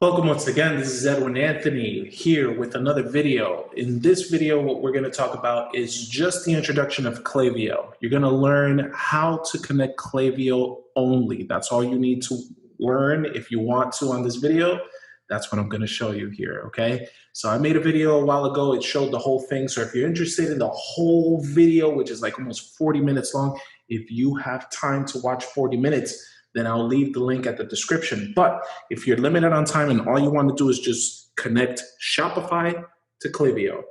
Welcome once again. This is Edwin Anthony here with another video. In this video, what we're going to talk about is just the introduction of Klaviyo. You're going to learn how to connect Klaviyo only. That's all you need to learn if you want to on this video. That's what I'm going to show you here, okay? So I made a video a while ago. It showed the whole thing. So if you're interested in the whole video, which is like almost 40 minutes long, if you have time to watch 40 minutes, then I'll leave the link at the description. But if you're limited on time and all you want to do is just connect Shopify to Klaviyo,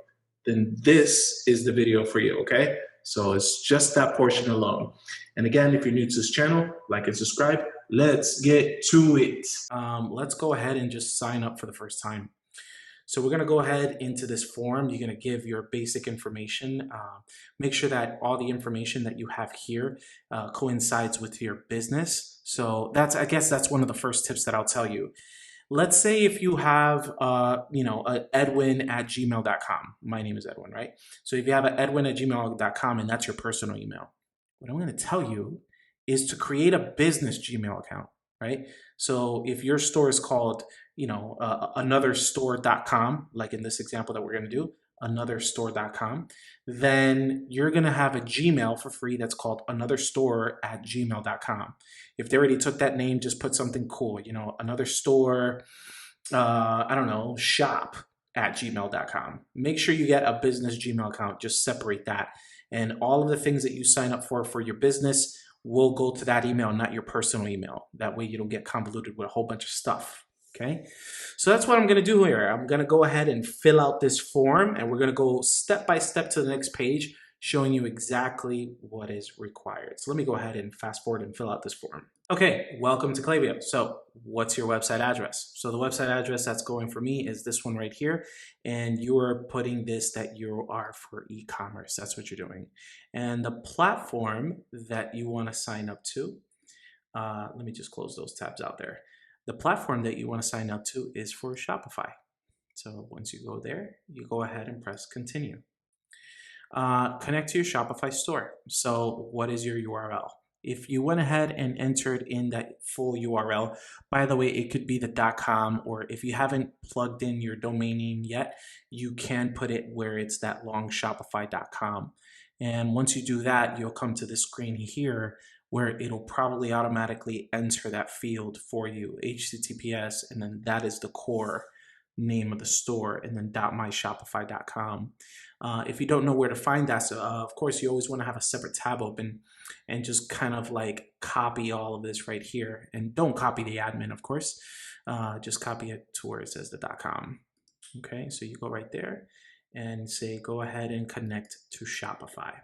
then this is the video for you, okay? So it's just that portion alone. And again, if you're new to this channel, like and subscribe. Let's get to it. Let's go ahead and just sign up for the first time. So we're going to go ahead into this form. You're going to give your basic information. Make sure that all the information that you have here coincides with your business. So I guess that's one of the first tips that I'll tell you. Let's say if you have, edwin@gmail.com. My name is Edwin, right? So if you have an edwin@gmail.com and that's your personal email, what I'm going to tell you is to create a business Gmail account, right? So if your store is called, anotherstore.com, like in this example that we're going to do, anotherstore.com, then you're going to have a Gmail for free that's called anotherstore@gmail.com. If they already took that name, just put something cool, another store, shop@gmail.com. Make sure you get a business Gmail account, just separate that. And all of the things that you sign up for your business will go to that email, not your personal email. That way you don't get convoluted with a whole bunch of stuff. Okay, so that's what I'm going to do here. I'm going to go ahead and fill out this form, and we're going to go step by step to the next page, showing you exactly what is required. So let me go ahead and fast forward and fill out this form. Okay, welcome to Klaviyo. So what's your website address? So the website address that's going for me is this one right here. And you're putting this that you are for e-commerce. That's what you're doing. And the platform that you want to sign up to, let me just close those tabs out there. The platform that you want to sign up to is for Shopify. So once you go there, you go ahead and press continue. Connect to your Shopify store. So what is your URL? If you went ahead and entered in that full URL, by the way, it could be the .com, or if you haven't plugged in your domain name yet, you can put it where it's that long shopify.com. And once you do that, you'll come to this screen here where it'll probably automatically enter that field for you, HTTPS, and then that is the core name of the store, and then .myshopify.com. If you don't know where to find that, so of course you always want to have a separate tab open and just kind of like copy all of this right here. And don't copy the admin, of course. Just copy it to where it says the .com. Okay, so you go right there and say go ahead and connect to Shopify.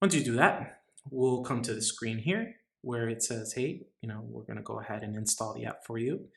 Once you do that, we'll come to the screen here where it says, hey, we're going to go ahead and install the app for you.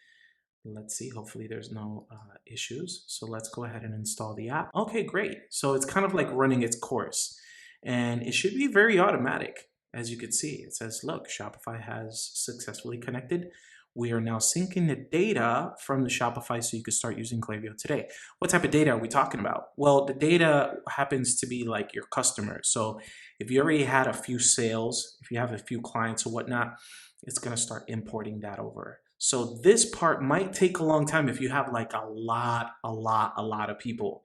Let's see, hopefully there's no issues. So let's go ahead and install the app. Okay, great. So it's kind of like running its course, and it should be very automatic. As you can see, it says, look, Shopify has successfully connected. We are now syncing the data from the Shopify so you can start using Klaviyo today. What type of data are we talking about? Well, the data happens to be like your customers. So if you already had a few sales, if you have a few clients or whatnot, it's going to start importing that over. So this part might take a long time if you have like a lot of people.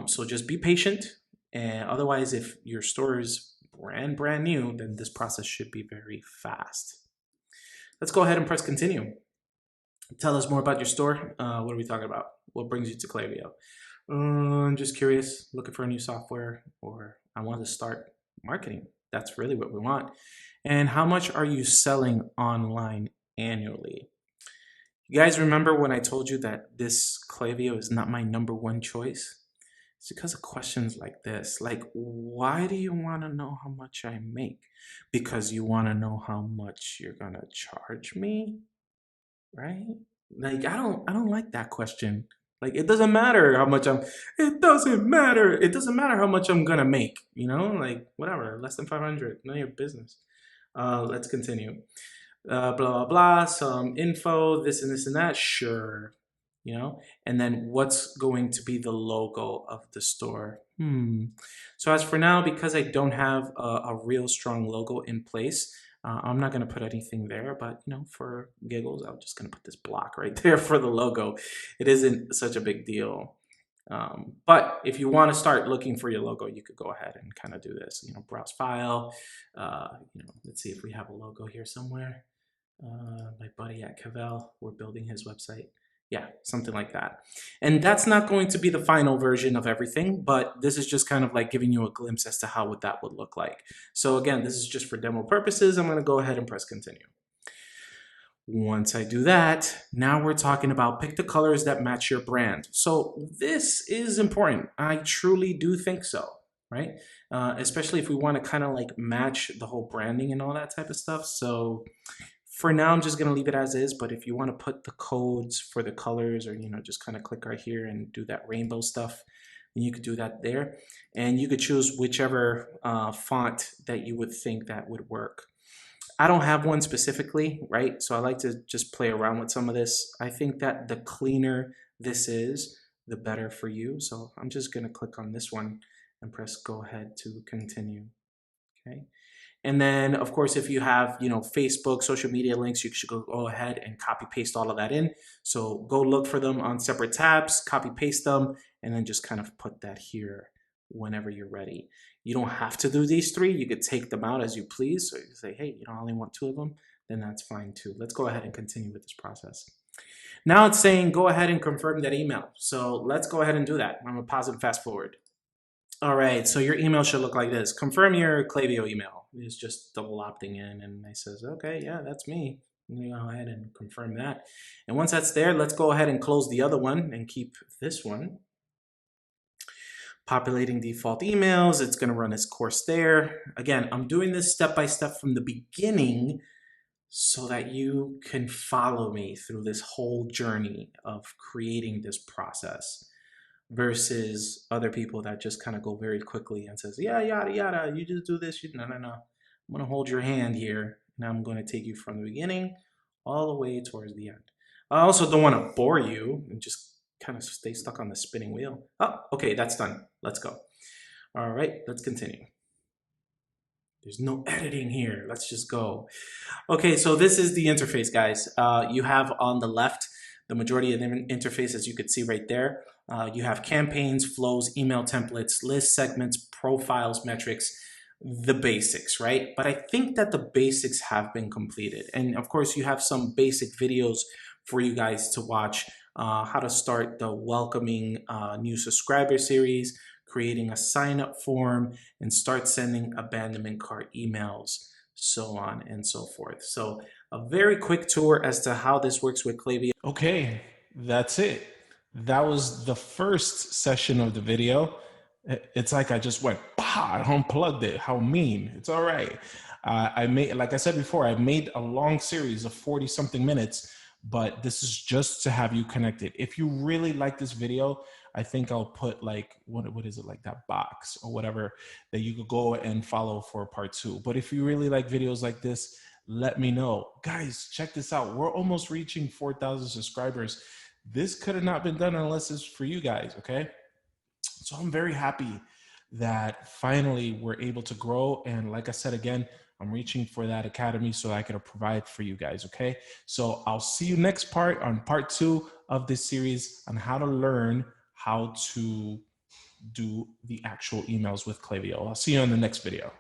So just be patient. And otherwise, if your store is brand new, then this process should be very fast. Let's go ahead and press continue. Tell us more about your store. What are we talking about? What brings you to Klaviyo? I'm just curious, looking for a new software, or I want to start marketing. That's really what we want. And how much are you selling online annually? You guys remember when I told you that this Klaviyo is not my #1 choice? It's because of questions like this. Like, why do you want to know how much I make? Because you want to know how much you're going to charge me, right? Like, I don't like that question. Like, it doesn't matter how much it doesn't matter. It doesn't matter how much I'm going to make, like whatever, less than 500, none of your business. Let's continue. Blah, blah, blah, some info, this and this and that, sure. And then what's going to be the logo of the store? So as for now, because I don't have a real strong logo in place, I'm not going to put anything there, but for giggles, I'm just going to put this block right there for the logo. It isn't such a big deal. But if you want to start looking for your logo, you could go ahead and kind of do this. Browse file. Let's see if we have a logo here somewhere. My buddy at Cavell, we're building his website. Yeah, something like that. And that's not going to be the final version of everything, but this is just kind of like giving you a glimpse as to how that would look like. So again, this is just for demo purposes. I'm going to go ahead and press continue. Once I do that, now we're talking about pick the colors that match your brand. So this is important. I truly do think so, right? Especially if we want to kind of like match the whole branding and all that type of stuff. So for now, I'm just going to leave it as is, but if you want to put the codes for the colors or, just kind of click right here and do that rainbow stuff, then you could do that there. And you could choose whichever font that you would think that would work. I don't have one specifically, right? So I like to just play around with some of this. I think that the cleaner this is, the better for you. So I'm just going to click on this one and press go ahead to continue. Okay. And then, of course, if you have, Facebook, social media links, you should go ahead and copy paste all of that in. So go look for them on separate tabs, copy paste them, and then just kind of put that here whenever you're ready. You don't have to do these three. You could take them out as you please. So you say, hey, I only want 2 of them, then that's fine too. Let's go ahead and continue with this process. Now it's saying go ahead and confirm that email. So let's go ahead and do that. I'm going to pause and fast forward. All right, so your email should look like this. Confirm your Klaviyo email. It's just double opting in, and it says, okay, yeah, that's me. You go ahead and confirm that. And once that's there, let's go ahead and close the other one and keep this one. Populating default emails, it's gonna run its course there. Again, I'm doing this step by step from the beginning so that you can follow me through this whole journey of creating this process, versus other people that just kind of go very quickly and says, yeah, yada, yada, you just do this. No. I'm going to hold your hand here, and I'm going to take you from the beginning all the way towards the end. I also don't want to bore you and just kind of stay stuck on the spinning wheel. Oh, okay, that's done. Let's go. All right, let's continue. There's no editing here. Let's just go. Okay, so this is the interface, guys. You have on the left the majority of the interface, as you could see right there. You have campaigns, flows, email templates, lists, segments, profiles, metrics, the basics, right? But I think that the basics have been completed. And of course, you have some basic videos for you guys to watch, how to start the welcoming new subscriber series, creating a sign-up form, and start sending abandonment cart emails, so on and so forth. So a very quick tour as to how this works with Klaviyo. Okay, that's it. That was the first session of the video. It's like I just went, bah, I unplugged it. How mean. It's all right. I made, like I said before, I made a long series of 40 something minutes, but this is just to have you connected. If you really like this video, I think I'll put like, what is it, like that box or whatever that you could go and follow for part 2. But if you really like videos like this, let me know. Guys, check this out. We're almost reaching 4,000 subscribers. This could have not been done unless it's for you guys, okay? So I'm very happy that finally we're able to grow. And like I said, again, I'm reaching for that academy so I can provide for you guys, okay? So I'll see you next part on part 2 of this series on how to learn how to do the actual emails with Klaviyo. I'll see you in the next video.